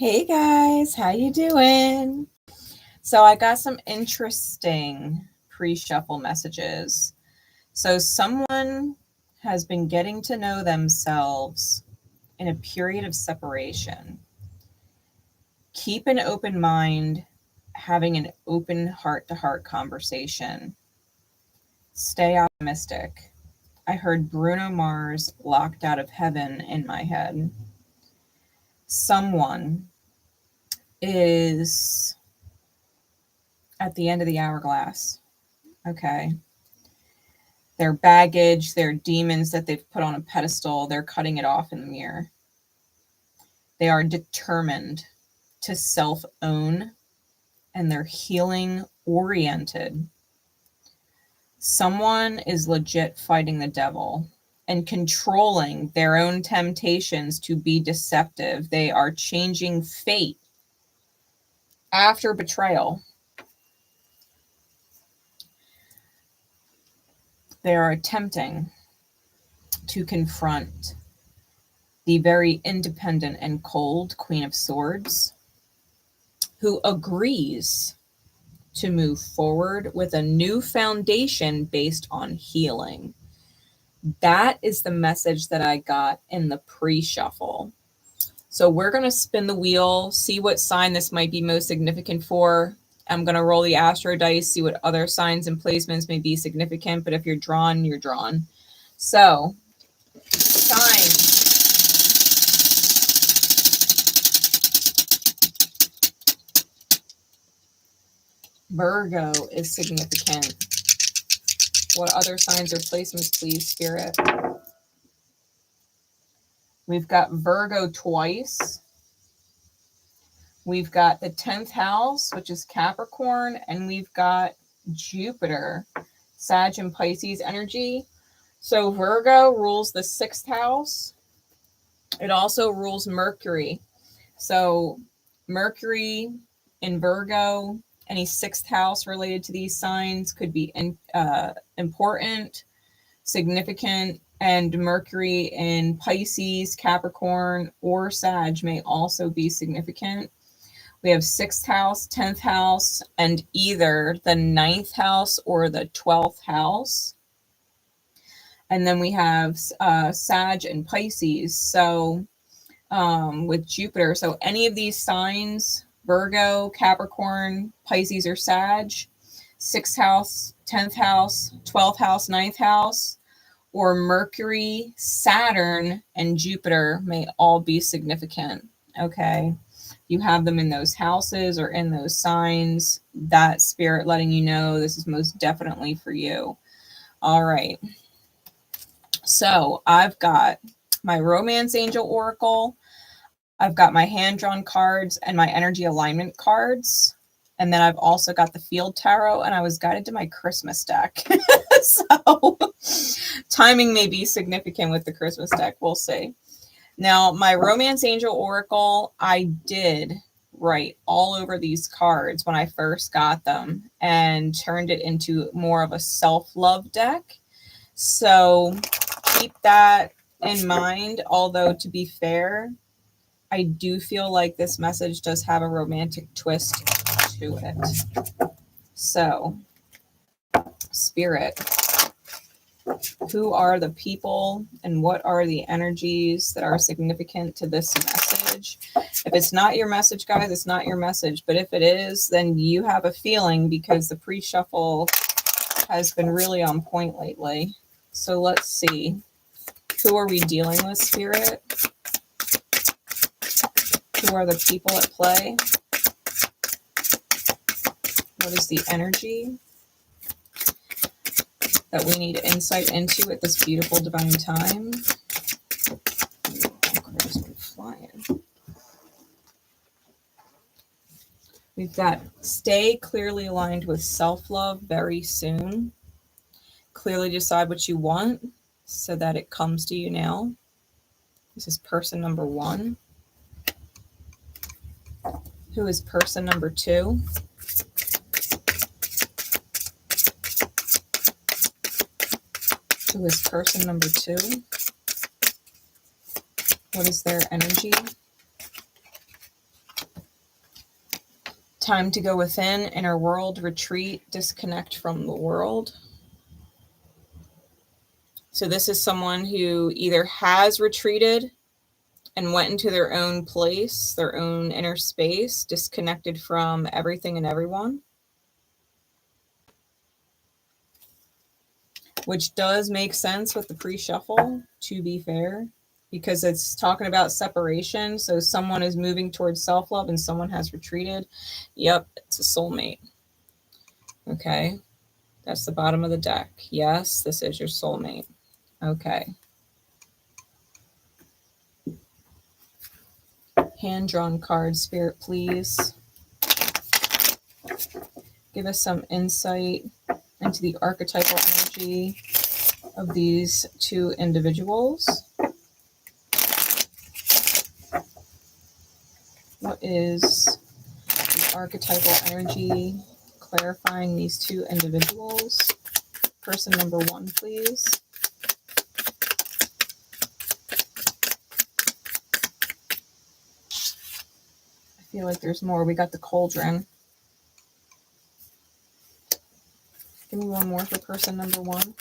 Hey guys, how you doing? So I got some interesting pre-shuffle messages. So someone has been getting to know themselves in a period of separation. Keep an open mind, having an open heart-to-heart conversation. Stay optimistic. I heard Bruno Mars Locked Out of Heaven in my head. Someone is at the end of the hourglass. Okay. Their baggage, their demons that they've put on a pedestal, they're cutting it off in the mirror. They are determined to self-own, and they're healing oriented. Someone is legit fighting the devil and controlling their own temptations to be deceptive. They are changing fate after betrayal. They are attempting to confront the very independent and cold Queen of Swords, who agrees to move forward with a new foundation based on healing. That is the message that I got in the pre-shuffle. So we're going to spin the wheel, see what sign this might be most significant for. I'm going to roll the astro dice, see what other signs and placements may be significant, but if you're drawn, you're drawn. So, signs. Virgo is significant. What other signs or placements, please, Spirit? We've got Virgo twice. We've got the 10th house, which is Capricorn, and we've got Jupiter, Sag and Pisces energy. So Virgo rules the 6th house. It also rules Mercury. So Mercury in Virgo, any 6th house related to these signs could be important, significant, and Mercury in Pisces, Capricorn, or Sag may also be significant. We have 6th house, 10th house, and either the 9th house or the 12th house. And then we have Sag and Pisces. So with Jupiter, so any of these signs, Virgo, Capricorn, Pisces, or Sag, 6th house, 10th house, 12th house, 9th house, or Mercury, Saturn, and Jupiter may all be significant. Okay. You have them in those houses or in those signs, that spirit letting you know this is most definitely for you. All right. So I've got my Romance Angel Oracle. I've got my hand-drawn cards and my energy alignment cards. And then I've also got the Field Tarot, and I was guided to my Christmas deck. So timing may be significant with the Christmas deck. We'll see. Now, my Romance Angel Oracle, I did write all over these cards when I first got them and turned it into more of a self-love deck. So keep that in mind. Although, to be fair, I do feel like this message does have a romantic twist to it. So, Spirit, who are the people and what are the energies that are significant to this message? If it's not your message, guys, it's not your message. But if it is, then you have a feeling, because the pre-shuffle has been really on point lately. So let's see. Who are we dealing with, Spirit? Who are the people at play? What is the energy that we need insight into at this beautiful divine time? Flying. We've got stay clearly aligned with self-love very soon. Clearly decide what you want so that it comes to you now. This is person number 1. Who is person number 2? Who is person number 2? What is their energy? Time to go within, inner world, retreat, disconnect from the world. So this is someone who either has retreated and went into their own place, their own inner space, disconnected from everything and everyone. Which does make sense with the pre-shuffle, to be fair, because it's talking about separation. So someone is moving towards self-love and someone has retreated. Yep, it's a soulmate. Okay, that's the bottom of the deck. Yes, this is your soulmate. Okay. Hand-drawn card, Spirit, please. Give us some insight into the archetypal energy of these two individuals. What is the archetypal energy clarifying these two individuals? Person number one, please. I feel like there's more. We got the cauldron. Give me one more for person number one.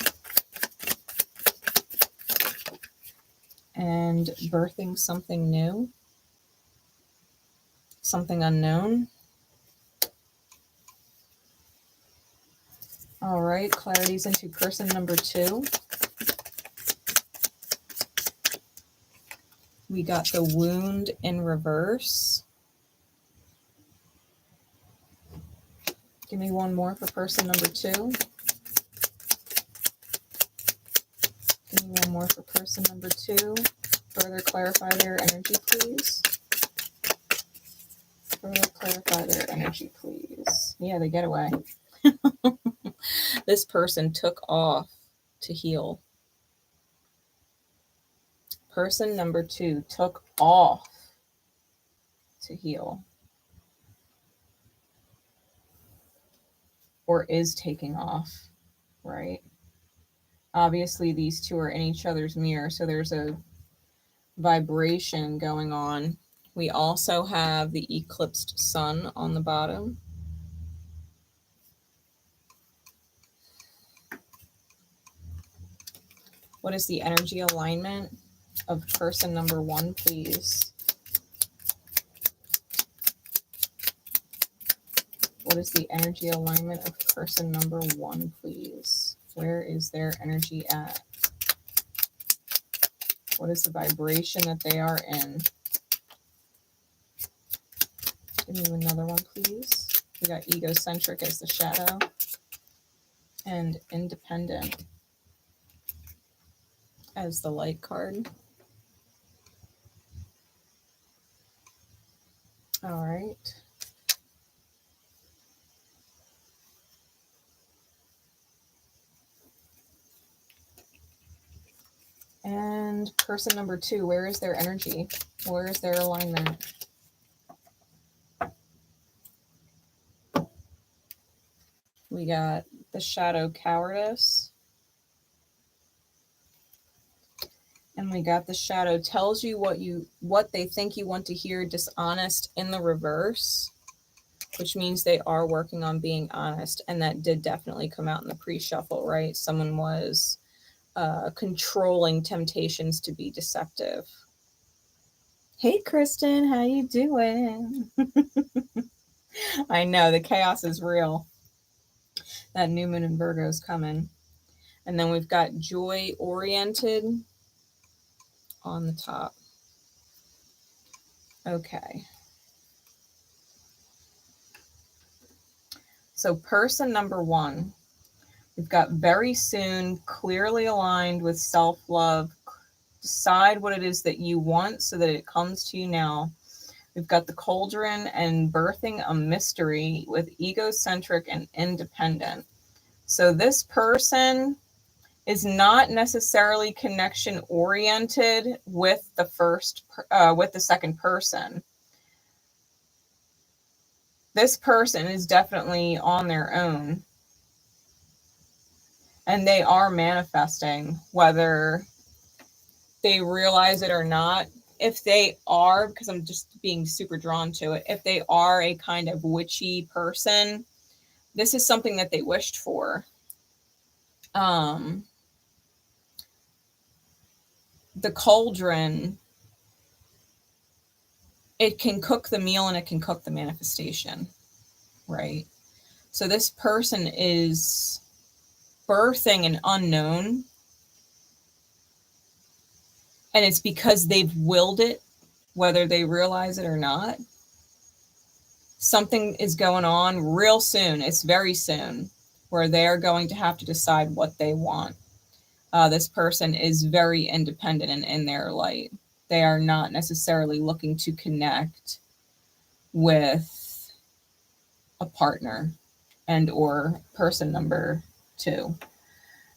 And birthing something new. Something unknown. All right, clarity's into person number two. We got the wound in reverse. Give me one more for person number two. Give me one more for person number two. Further clarify their energy, please. Further clarify their energy, please. Yeah, they get away. This person took off to heal. Person number two took off to heal. Or is taking off, right? Obviously, these two are in each other's mirror, so there's a vibration going on. We also have the eclipsed sun on the bottom. What is the energy alignment of person number one, please? What is the energy alignment of person number one, please? Where is their energy at? What is the vibration that they are in? Give me another one, please. We got egocentric as the shadow and independent as the light card. All right. And person number two, where is their energy? Where is their alignment? We got the shadow cowardice. And we got the shadow tells you what they think you want to hear, dishonest in the reverse, which means they are working on being honest. And that did definitely come out in the pre-shuffle, right? Someone was controlling temptations to be deceptive. Hey, Kristen, how you doing? I know, the chaos is real. That new moon in Virgo is coming. And then we've got joy-oriented on the top. Okay. So person number one, we've got very soon, clearly aligned with self-love. Decide what it is that you want so that it comes to you now. We've got the cauldron and birthing a mystery with egocentric and independent. So this person is not necessarily connection oriented with the second person. This person is definitely on their own. And they are manifesting, whether they realize it or not. if they are, because I'm just being super drawn to it, if they are a kind of witchy person, this is something that they wished for. The cauldron, it can cook the meal and it can cook the manifestation, right? So this person is birthing an unknown, and it's because they've willed it, whether they realize it or not. Something is going on real soon. It's very soon, where they're going to have to decide what they want. This person is very independent and in their light. They are not necessarily looking to connect with a partner and or person number 2.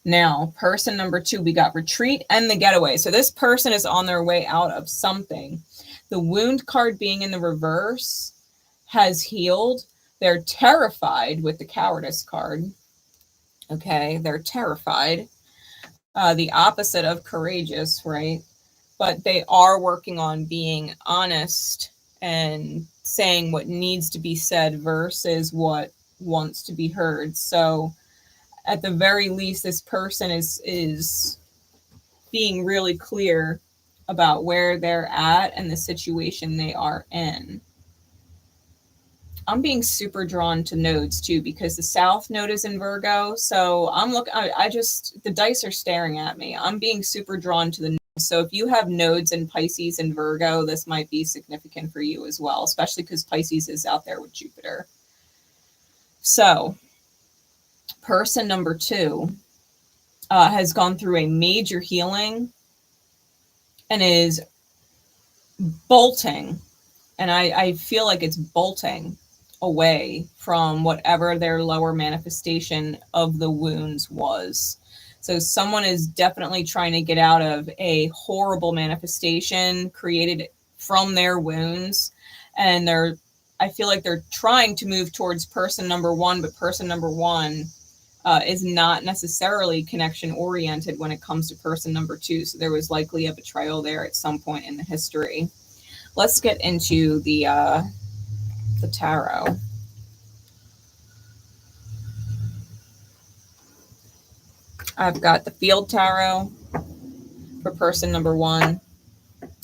Now, person number 2, we got retreat and the getaway. So this person is on their way out of something. The wound card being in the reverse has healed. They're terrified with the cowardice card. Okay, they're terrified. The opposite of courageous, right? But they are working on being honest and saying what needs to be said versus what wants to be heard. So at the very least, this person is being really clear about where they're at and the situation they are in. I'm being super drawn to nodes too, because the South node is in Virgo. So the dice are staring at me. I'm being super drawn to the nodes. So if you have nodes in Pisces and Virgo, this might be significant for you as well, especially because Pisces is out there with Jupiter. So person number 2 has gone through a major healing and is bolting. And I feel like it's bolting away from whatever their lower manifestation of the wounds was. So someone is definitely trying to get out of a horrible manifestation created from their wounds. And I feel like they're trying to move towards person number 1, but person number 1 is not necessarily connection oriented when it comes to person number 2. So there was likely a betrayal there at some point in the history. Let's get into the tarot. I've got the field tarot for person number 1,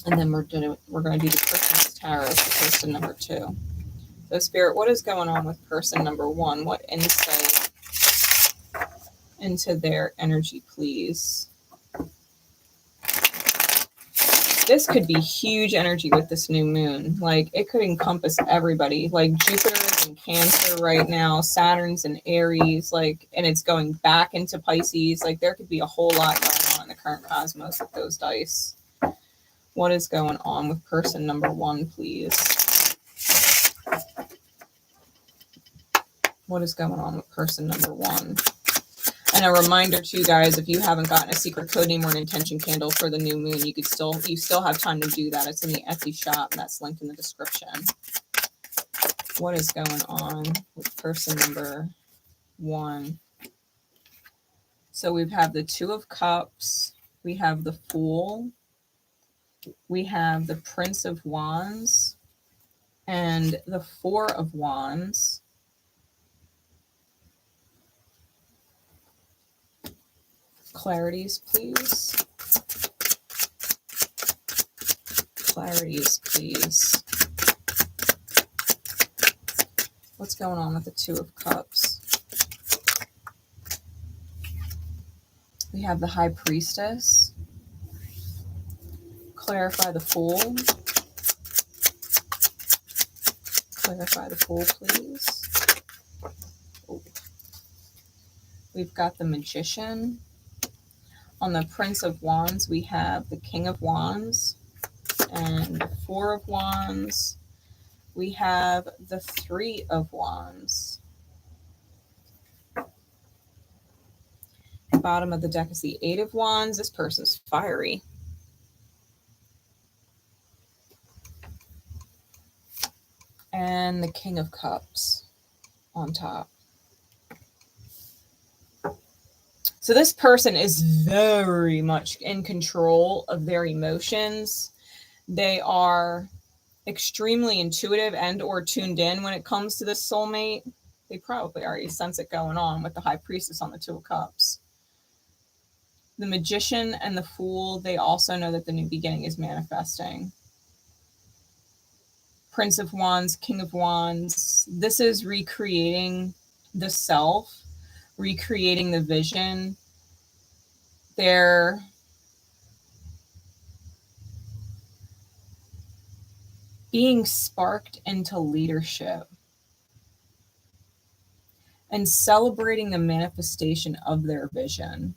and then we're gonna do the Christmas tarot for person number 2. So Spirit, what is going on with person number 1? What insight into their energy, please? This could be huge energy with this new moon. Like, it could encompass everybody. Like, Jupiter is in Cancer right now, Saturn's in Aries, like, and it's going back into Pisces. Like, there could be a whole lot going on in the current cosmos with those dice. What is going on with person number 1, please? What is going on with person number 1? And a reminder to you guys, if you haven't gotten a secret code name or an intention candle for the new moon, you still have time to do that. It's in the Etsy shop, and that's linked in the description. What is going on with person number 1? So we have the 2 of Cups, we have the Fool, we have the Prince of Wands, and the 4 of Wands. Clarities, please. Clarities, please. What's going on with the 2 of Cups? We have the High Priestess. Clarify the Fool. Clarify the Fool, please. Oh. We've got the Magician. On the Prince of Wands, we have the King of Wands and the 4 of Wands. We have the 3 of Wands. Bottom of the deck is the 8 of Wands. This person's fiery. And the King of Cups on top. So this person is very much in control of their emotions. They are extremely intuitive and or tuned in when it comes to this soulmate. They probably already sense it going on with the High Priestess on the Two of Cups. The Magician and the Fool, they also know that the new beginning is manifesting. Prince of Wands, King of Wands, this is recreating the self, recreating the vision. They're being sparked into leadership and celebrating the manifestation of their vision.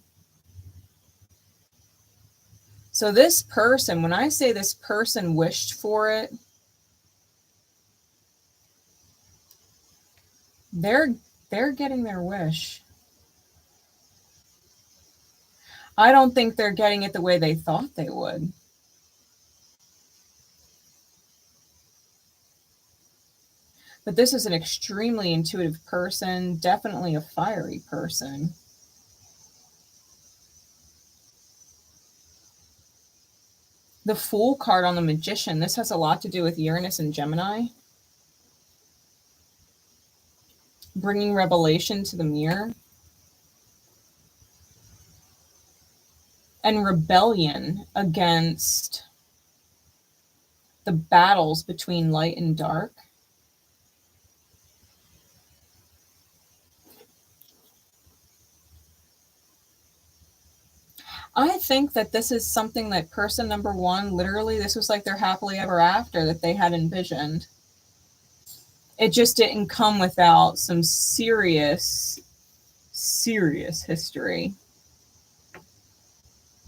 So this person, when I say this person wished for it, they're getting their wish. I don't think they're getting it the way they thought they would. But this is an extremely intuitive person, definitely a fiery person. The Fool card on the Magician, this has a lot to do with Uranus and Gemini. Bringing revelation to the mirror. And rebellion against the battles between light and dark. I think that this is something that person number one, literally, this was like their happily ever after that they had envisioned. It just didn't come without some serious history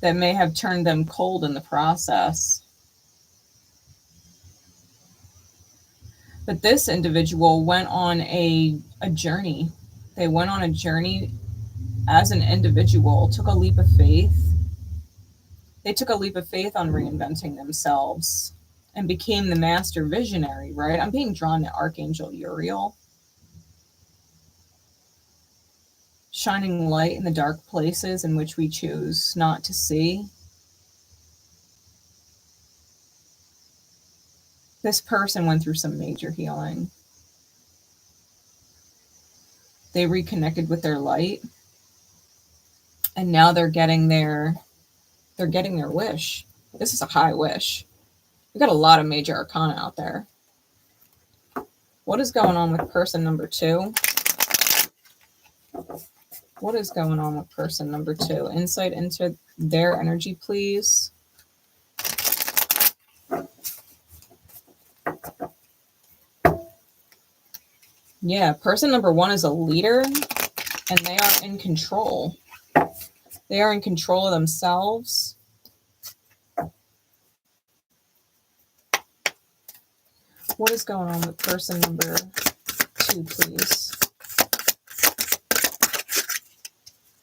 that may have turned them cold in the process. But this individual went on a journey. They went on a journey as an individual, took a leap of faith. They took a leap of faith on reinventing themselves and became the master visionary, right? I'm being drawn to Archangel Uriel. Shining light in the dark places in which we choose not to see. This person went through some major healing. They reconnected with their light. And now they're getting their wish. This is a high wish. We got a lot of major arcana out there. What is going on with person number two? What is going on with person number two? Insight into their energy, please. Yeah, person number one is a leader, and they are in control. They are in control of themselves. What is going on with person number two, please?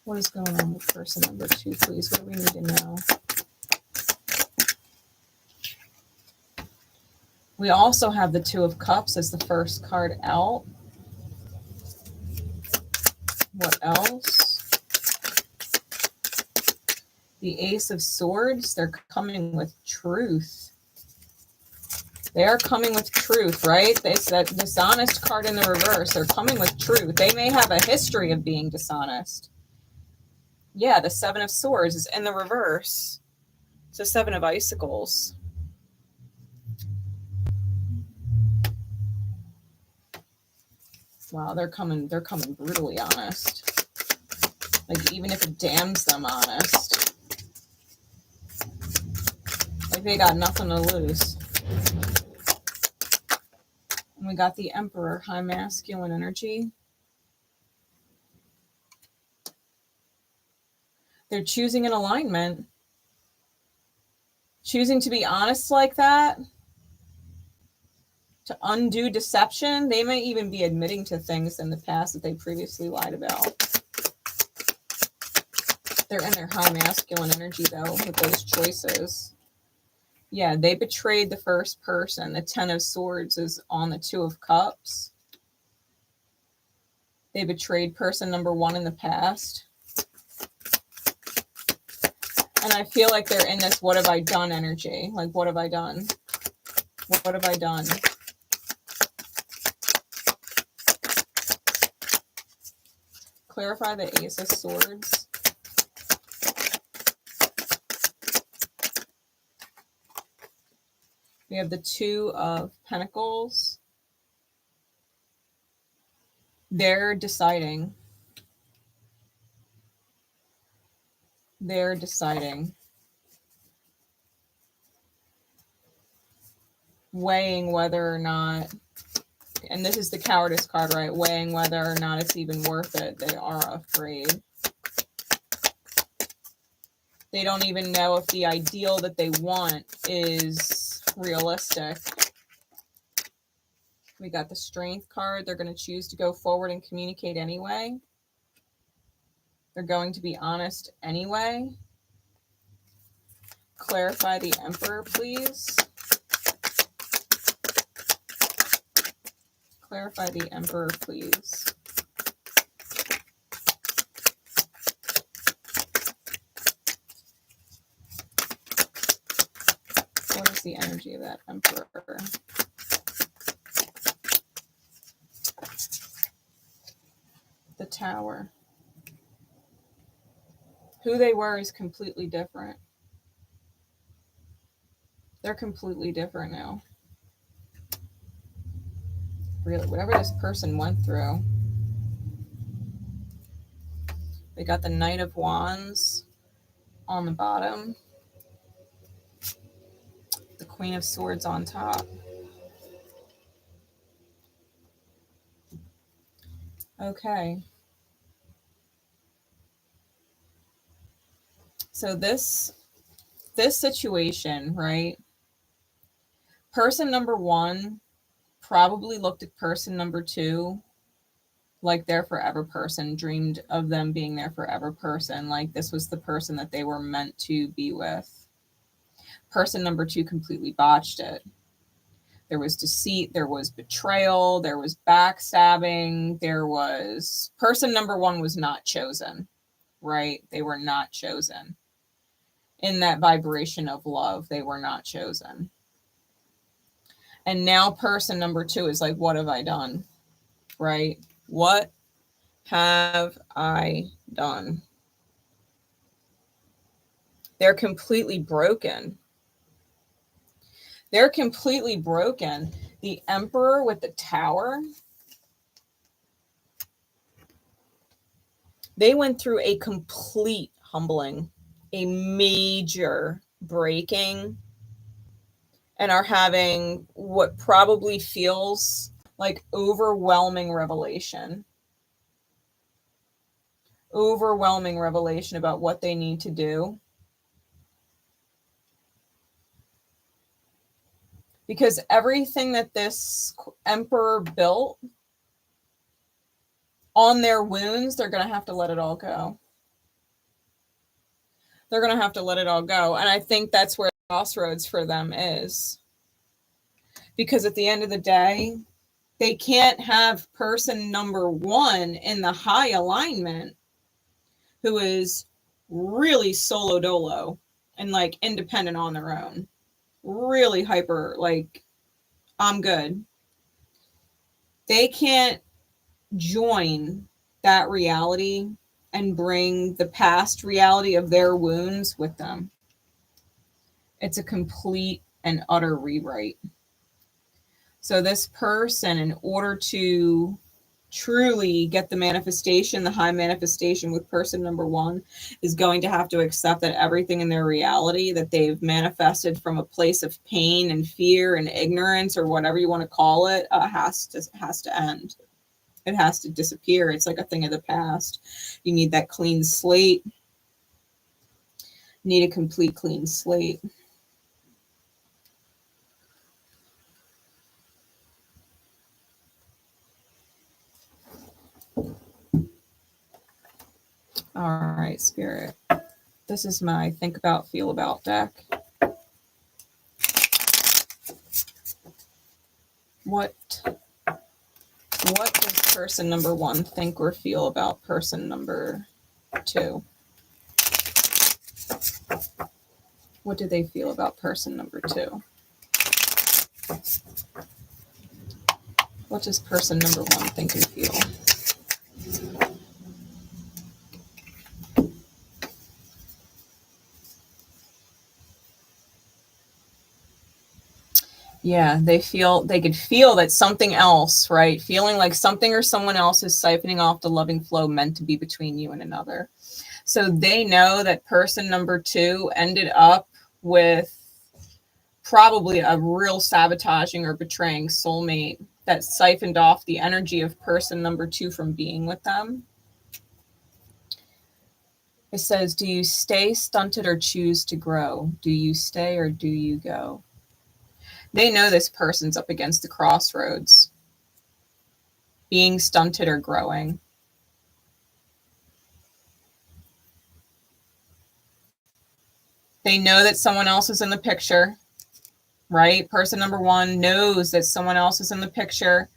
What is going on with person number two, please? What do we need to know? We also have the Two of Cups as the first card out. What else? The Ace of Swords. They're coming with truth. They are coming with truth, right? It's that dishonest card in the reverse. They're coming with truth. They may have a history of being dishonest. Yeah, the Seven of Swords is in the reverse. It's a Seven of Icicles. Wow, they're coming brutally honest. Like, even if it damns them honest. Like, they got nothing to lose. And we got the Emperor, high masculine energy. They're choosing an alignment. Choosing to be honest like that. To undo deception. They may even be admitting to things in the past that they previously lied about. They're in their high masculine energy, though, with those choices. Yeah, they betrayed the first person. The Ten of Swords is on the Two of Cups. They betrayed person number one in the past. And I feel like they're in this what have I done energy. Like, what have I done? What have I done? Clarify the Ace of Swords. We have the Two of Pentacles. They're deciding. They're deciding. Weighing whether or not, and this is the cowardice card, right? Weighing whether or not it's even worth it. They are afraid. They don't even know if the ideal that they want is realistic. We got the Strength card. They're going to choose to go forward and communicate anyway. They're going to be honest anyway. Clarify the Emperor, please. Clarify the Emperor, please. What is the energy of that Emperor? The Tower. Who they were is completely different. They're completely different now. Really, whatever this person went through. We got the Knight of Wands on the bottom. The Queen of Swords on top. Okay. So this situation, right? Person number one probably looked at person number two like their forever person, dreamed of them being their forever person, like this was the person that they were meant to be with. Person number two completely botched it. There was deceit, there was betrayal, there was backstabbing, there was... Person number one was not chosen, right? They were not chosen. In that vibration of love, they were not chosen. And now person number two is like, what have I done? Right? What have I done? They're completely broken. They're completely broken. The Emperor with the Tower. They went through a complete humbling, a major breaking, and are having what probably feels like overwhelming revelation. Overwhelming revelation about what they need to do. Because everything that this Emperor built on their wounds, they're going to have to let it all go. They're going to have to let it all go. And I think that's where the crossroads for them is. Because at the end of the day, they can't have person number one in the high alignment who is really solo dolo and like independent on their own. Really hyper, like, I'm good. They can't join that reality and bring the past reality of their wounds with them. It's a complete and utter rewrite. So this person, in order to truly get the manifestation, the high manifestation with person number one, is going to have to accept that everything in their reality that they've manifested from a place of pain and fear and ignorance, or whatever you want to call it, has to end. It has to disappear. It's like a thing of the past. You need that clean slate. You need a complete clean slate. All right, Spirit. This is my Think About, Feel About deck. What does person number one think or feel about person number two? What do they feel about person number 2? What does person number 1 think and feel? Yeah, they could feel that something else, right? Feeling like something or someone else is siphoning off the loving flow meant to be between you and another. So they know that person number 2 ended up with probably a real sabotaging or betraying soulmate that siphoned off the energy of person number 2 from being with them. It says, do you stay stunted or choose to grow? Do you stay or do you go? They know this person's up against the crossroads, being stunted or growing. They know that someone else is in the picture, right? Person number 1 knows that someone else is in the picture,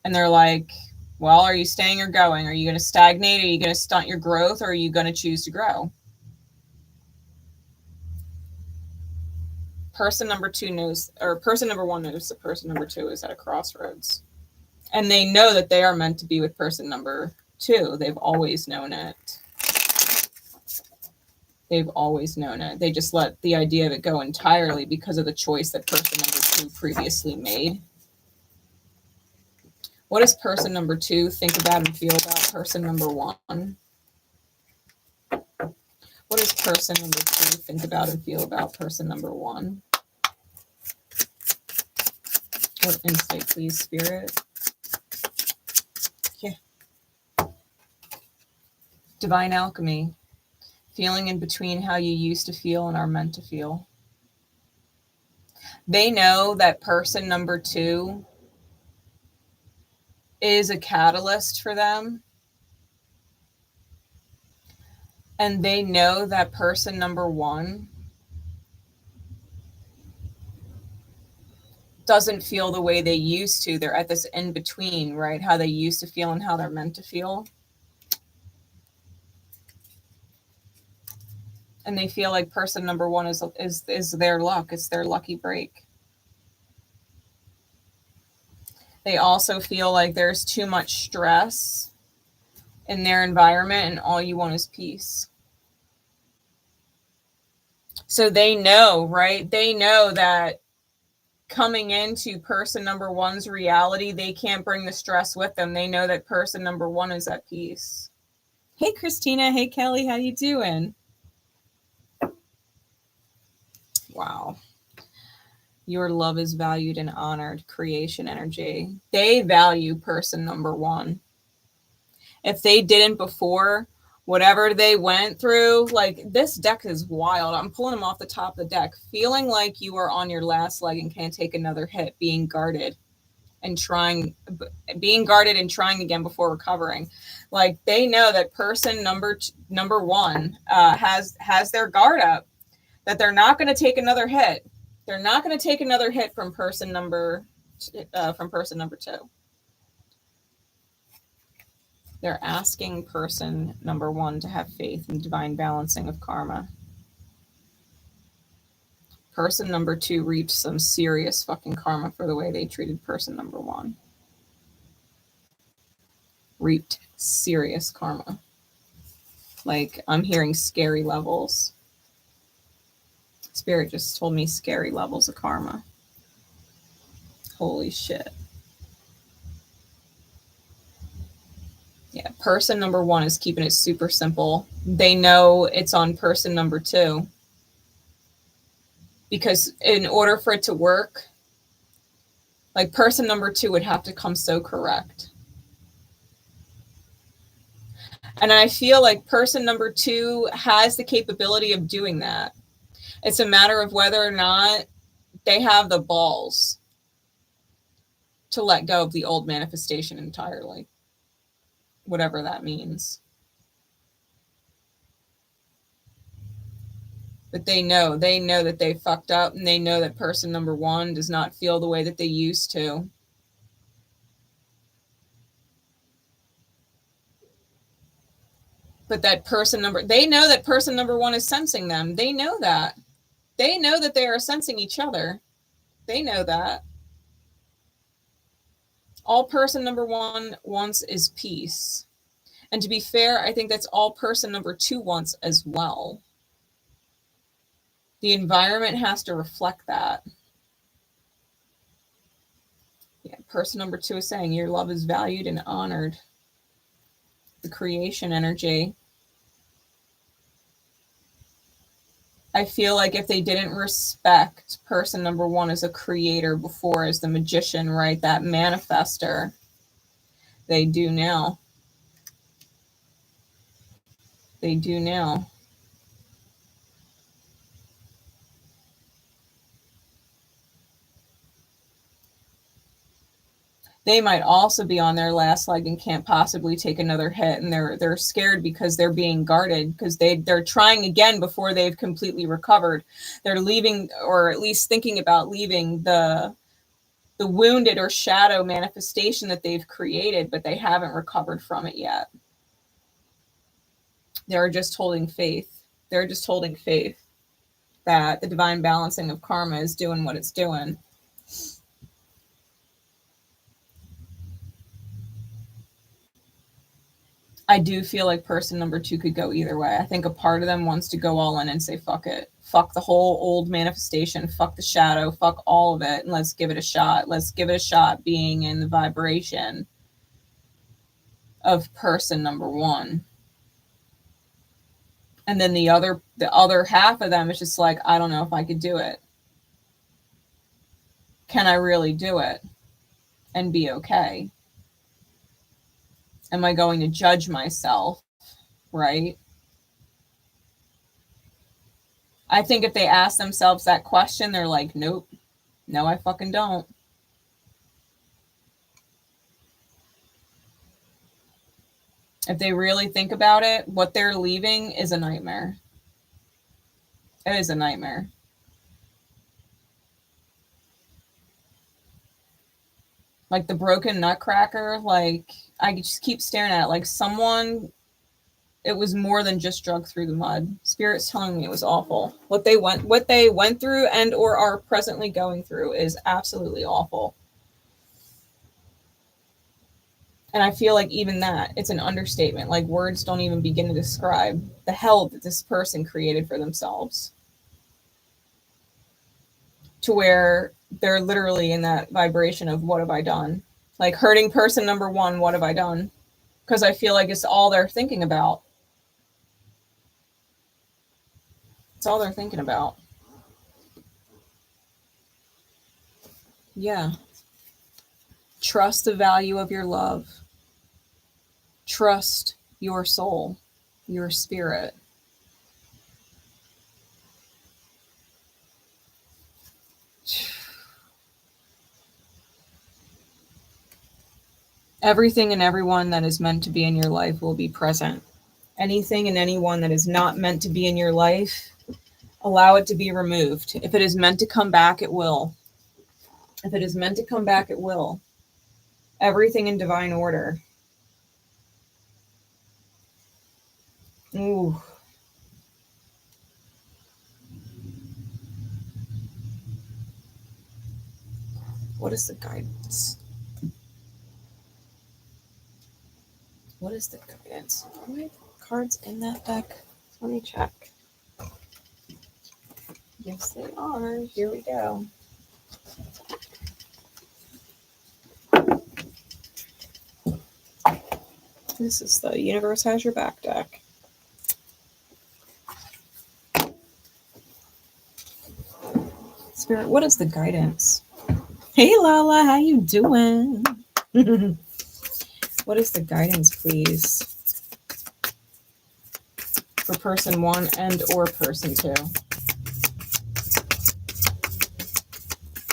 and they're like, well, are you staying or going? Are you going to stagnate? Are you going to stunt your growth? Or are you going to choose to grow? Person number 2 knows, or person number 1 knows that person number 2 is at a crossroads. And they know that they are meant to be with person number 2. They've always known it. They've always known it. They just let the idea of it go entirely because of the choice that person number 2 previously made. What does person number 2 think about and feel about person number 1? What does person number 2 think about and feel about person number 1? What insight, please, Spirit? Yeah. Divine alchemy. Feeling in between how you used to feel and are meant to feel. They know that person number 2 is a catalyst for them. And they know that person number 1 doesn't feel the way they used to. They're at this in between, right? How they used to feel and how they're meant to feel. And they feel like person number 1 is their luck. It's their lucky break. They also feel like there's too much stress in their environment and all you want is peace. So they know, right? They know that coming into person number 1's reality, they can't bring the stress with them. They know that person number 1 is at peace. Hey, Christina. Hey, Kelly. How you doing? Wow. Your love is valued and honored. Creation energy. They value person number 1. If they didn't before, whatever they went through, like this deck is wild. I'm pulling them off the top of the deck. Feeling like you are on your last leg and can't take another hit, being guarded and trying again before recovering. Like they know that person number 1 has their guard up, that they're not going to take another hit. They're not going to take another hit from person number 2. They're asking person number 1 to have faith in divine balancing of karma. Person number 2 reaped some serious fucking karma for the way they treated person number 1. Reaped serious karma. Like, I'm hearing scary levels. Spirit just told me scary levels of karma. Holy shit. Yeah, person number 1 is keeping it super simple. They know it's on person number 2. Because in order for it to work, like person number 2 would have to come so correct. And I feel like person number 2 has the capability of doing that. It's a matter of whether or not they have the balls to let go of the old manifestation entirely. Whatever that means. But they know that they fucked up, and they know that person number 1 does not feel the way that they used to. But that person number, they know that person number one is sensing them. They know that. They know that they are sensing each other. They know that. All person number one wants is peace. And to be fair, I think that's all person number two wants as well. The environment has to reflect that. Yeah, person number two is saying your love is valued and honored. The creation energy. I feel like if they didn't respect person number one as a creator before, as the magician, right, that manifester, they do now. They do now. They might also be on their last leg and can't possibly take another hit, and they're scared because they're being guarded, because they're trying again before they've completely recovered. They're leaving, or at least thinking about leaving, the wounded or shadow manifestation that they've created, but they haven't recovered from it yet. They're just holding faith. They're just holding faith that the divine balancing of karma is doing what it's doing. I do feel like person number two could go either way. I think a part of them wants to go all in and say, fuck it. Fuck the whole old manifestation. Fuck the shadow. Fuck all of it. And let's give it a shot. Let's give it a shot being in the vibration of person number one. And then the other half of them is just like, I don't know if I could do it. Can I really do it and be okay? Am I going to judge myself, right? I think if they ask themselves that question, they're like, nope, no, I fucking don't. If they really think about it, what they're leaving is a nightmare. It is a nightmare. Like the broken nutcracker, like I just keep staring at it like someone, it was more than just drugged through the mud. Spirit's telling me it was awful. What they went through and or are presently going through is absolutely awful. And I feel like even that, it's an understatement. Like words don't even begin to describe the hell that this person created for themselves. To where they're literally in that vibration of what have I done? Like hurting person number one, what have I done? Because I feel like it's all they're thinking about. It's all they're thinking about. Yeah. Trust the value of your love. Trust your soul, your spirit. Everything and everyone that is meant to be in your life will be present. Anything and anyone that is not meant to be in your life, allow it to be removed. If it is meant to come back, it will. If it is meant to come back, it will. Everything in divine order. Ooh. What is the guidance? What is the guidance? Are my cards in that deck? Let me check. Yes, they are. Here we go. This is the Universe Has Your Back deck. Spirit, what is the guidance? Hey, Lala, how you doing? What is the guidance, please? For person one and or person two.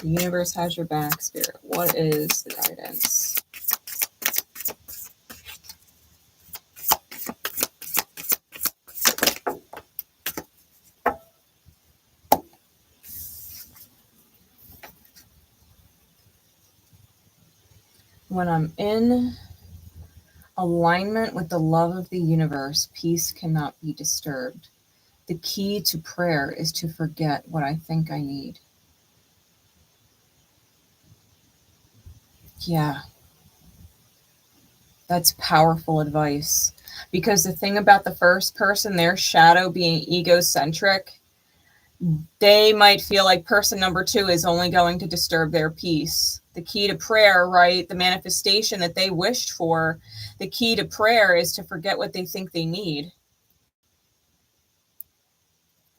The universe has your back, Spirit. What is the guidance? When I'm in Alignment with the love of the universe. Peace cannot be disturbed. The key to prayer is to forget what I think I need. Yeah, that's powerful advice. Because the thing about the first person, their shadow being egocentric, they might feel like person number two is only going to disturb their peace. The key to prayer, right? The manifestation that they wished for, the key to prayer is to forget what they think they need.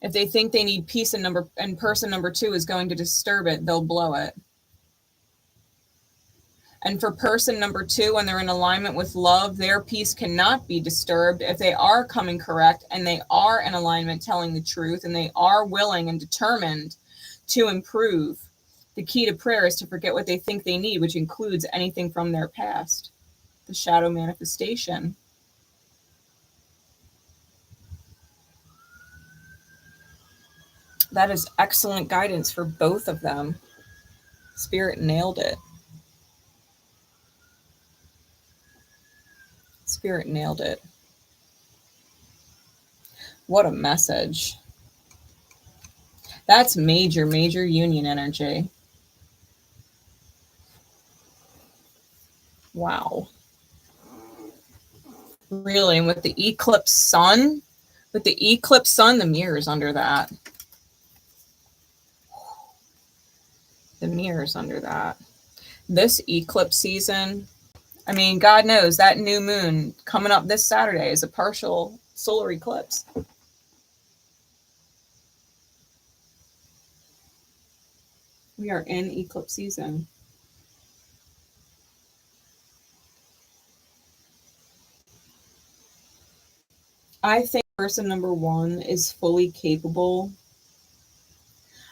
If they think they need peace and person number two is going to disturb it, they'll blow it. And for person number two, when they're in alignment with love, their peace cannot be disturbed if they are coming correct and they are in alignment telling the truth and they are willing and determined to improve. The key to prayer is to forget what they think they need, which includes anything from their past, the shadow manifestation. That is excellent guidance for both of them. Spirit nailed it. Spirit nailed it. What a message. That's major, major union energy. Wow. Really, and with the eclipse sun, the mirror's under that. The mirror's under that. This eclipse season, I mean, God knows that new moon coming up this Saturday is a partial solar eclipse. We are in eclipse season. I think person number one is fully capable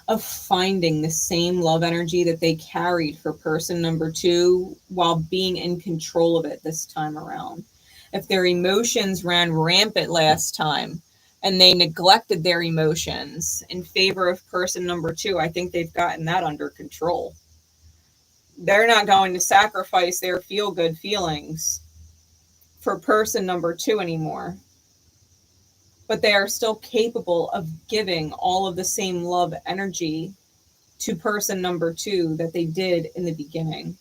of finding the same love energy that they carried for person number two while being in control of it this time around. If their emotions ran rampant last time and they neglected their emotions in favor of person number two, I think they've gotten that under control. They're not going to sacrifice their feel-good feelings for person number two anymore. But they are still capable of giving all of the same love energy to person number two that they did in the beginning.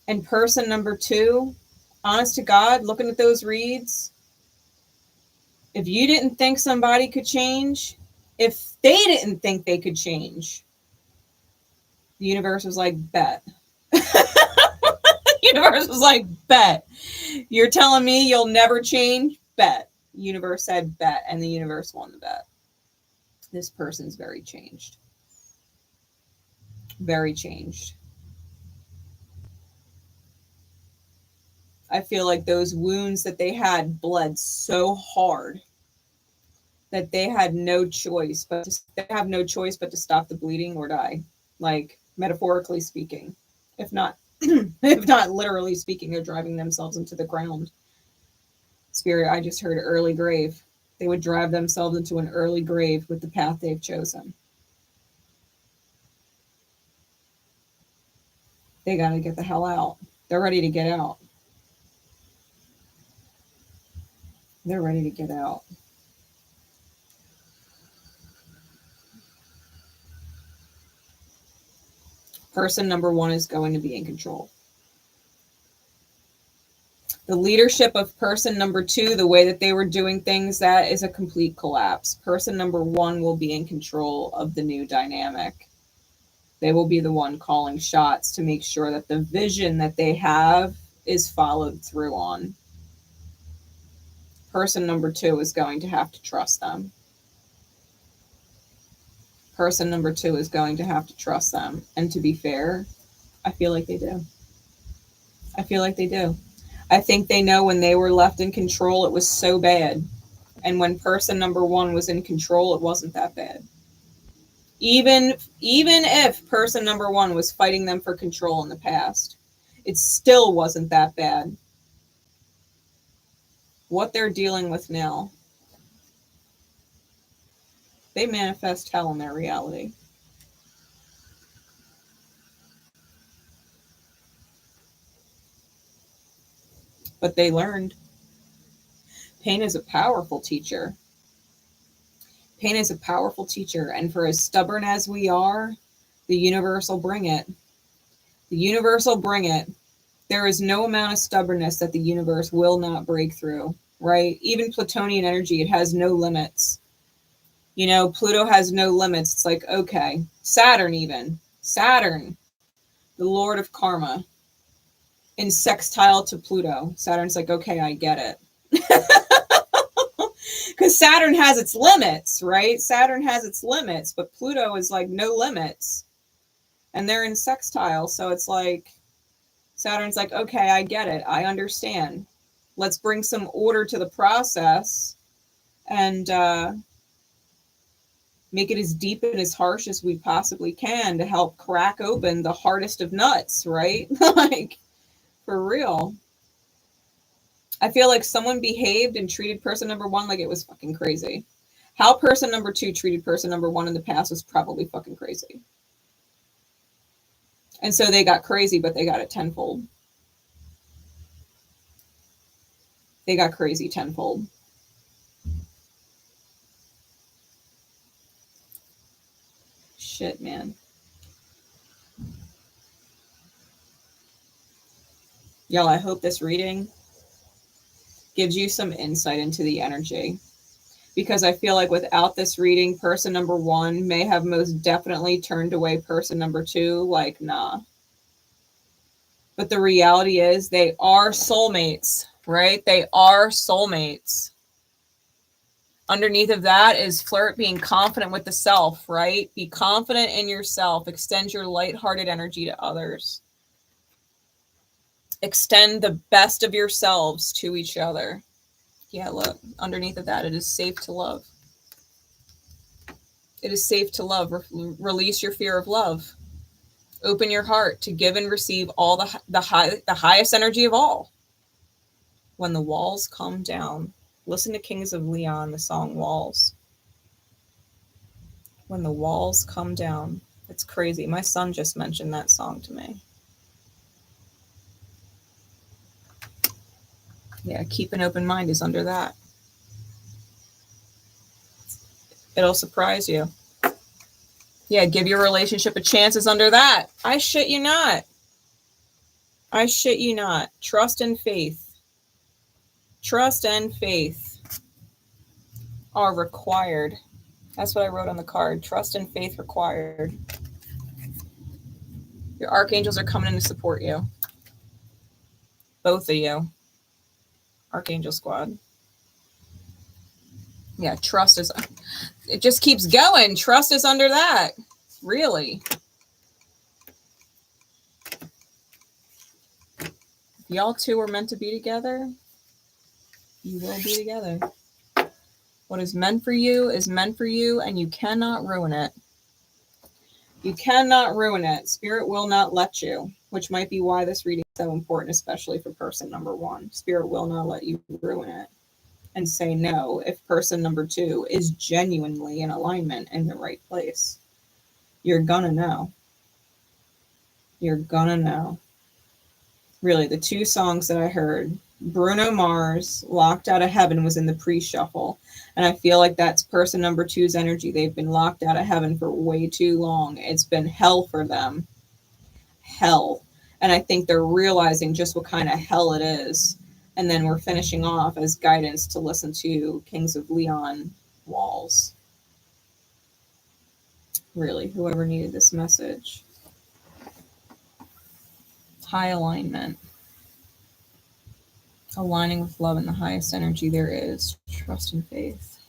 And person number two, honest to God, looking at those reads, if you didn't think somebody could change, if they didn't think they could change, the universe was like, bet. The universe was like, bet. You're telling me you'll never change? Bet. The universe said bet, and the universe won the bet. This person's very changed. Very changed. I feel like those wounds that they had bled so hard that they had no choice but to stop the bleeding or die, like metaphorically speaking. If not if not literally speaking, they're driving themselves into the ground. Spirit, I just heard early grave. They would drive themselves into an early grave with the path they've chosen. They got to get the hell out. They're ready to get out. They're ready to get out. Person number one is going to be in control. The leadership of person number two, the way that they were doing things, that is a complete collapse. Person number one will be in control of the new dynamic. They will be the one calling shots to make sure that the vision that they have is followed through on. Person number two is going to have to trust them. Person number two is going to have to trust them. And to be fair, I feel like they do. I feel like they do. I think they know when they were left in control, it was so bad. And when person number one was in control, it wasn't that bad. Even if person number one was fighting them for control in the past, it still wasn't that bad. What they're dealing with now, they manifest hell in their reality. but they learned. Pain is a powerful teacher. Pain is a powerful teacher. And for as stubborn as we are, the universe will bring it. The universe will bring it. There is no amount of stubbornness that the universe will not break through, right? Even Plutonian energy, it has no limits. You know, Pluto has no limits. It's like, okay, Saturn even. Saturn, the Lord of Karma, in sextile to Pluto. Saturn's like, okay, I get it. Because Saturn has its limits, right? Saturn has its limits, but Pluto is like no limits. And they're in sextile. So it's like, Saturn's like, okay, I get it. I understand. Let's bring some order to the process and make it as deep and as harsh as we possibly can to help crack open the hardest of nuts, right? Like, for real. I feel like someone behaved and treated person number one like it was fucking crazy. How person number two treated person number one in the past was probably fucking crazy. And so they got crazy, but they got it tenfold. They got crazy tenfold. Shit, man. Y'all, I hope this reading gives you some insight into the energy. Because I feel like without this reading, person number one may have most definitely turned away person number two, like, nah. But the reality is they are soulmates, right? They are soulmates. Underneath of that is flirt, being confident with the self, right? Be confident in yourself. Extend your lighthearted energy to others. Extend the best of yourselves to each other. Yeah, look, underneath of that, it is safe to love. It is safe to love. Release your fear of love. Open your heart to give and receive all the highest energy of all. When the walls come down. Listen to Kings of Leon, the song Walls. When the walls come down. It's crazy. My son just mentioned that song to me. Yeah, keep an open mind is under that. It'll surprise you. Yeah, give your relationship a chance is under that. I shit you not. I shit you not. Trust and faith. Trust and faith are required. That's what I wrote on the card. Trust and faith required. Your archangels are coming in to support you. Both of you. Archangel squad. Yeah, trust is... It just keeps going. Trust is under that. Really. If y'all two are meant to be together, you will be together. What is meant for you is meant for you, and you cannot ruin it. You cannot ruin it. Spirit will not let you, which might be why this reading is so important, especially for person number one. Spirit will not let you ruin it and say no if person number two is genuinely in alignment in the right place. You're gonna know. You're gonna know. Really, the two songs that I heard, Bruno Mars, Locked Out of Heaven, was in the pre-shuffle. And I feel like that's person number two's energy. They've been locked out of heaven for way too long. It's been hell for them. Hell. And I think they're realizing just what kind of hell it is. And then we're finishing off as guidance to listen to Kings of Leon, Walls. Really, whoever needed this message. High alignment. Aligning with love and the highest energy there is. Trust and faith.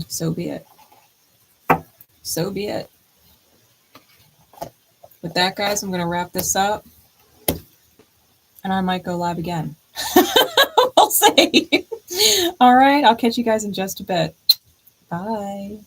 So be it. So be it. With that, guys, I'm going to wrap this up. And I might go live again. We'll see. All right. I'll catch you guys in just a bit. Bye.